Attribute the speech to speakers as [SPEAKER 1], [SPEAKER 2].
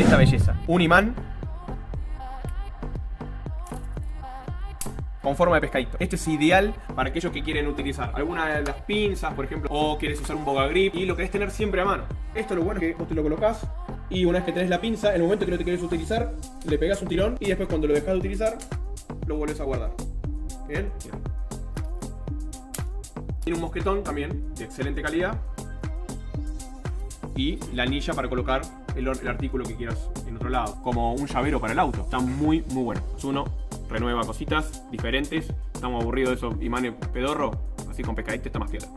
[SPEAKER 1] esta belleza. Un imán con forma de pescadito. Este es ideal para aquellos que quieren utilizar alguna de las pinzas, por ejemplo, o quieres usar un boga grip y lo querés tener siempre a mano. Esto lo bueno es que vos te lo colocás y una vez que tenés la pinza, en el momento que no te querés utilizar, le pegás un tirón y después cuando lo dejás de utilizar, lo volvés a guardar. Bien. Tiene un mosquetón también de excelente calidad y la anilla para colocar el artículo que quieras en otro lado, como un llavero para el auto. Está muy bueno. Uno renueva cositas diferentes. Estamos aburridos de esos imanes pedorro, así con pescadito está más tierra.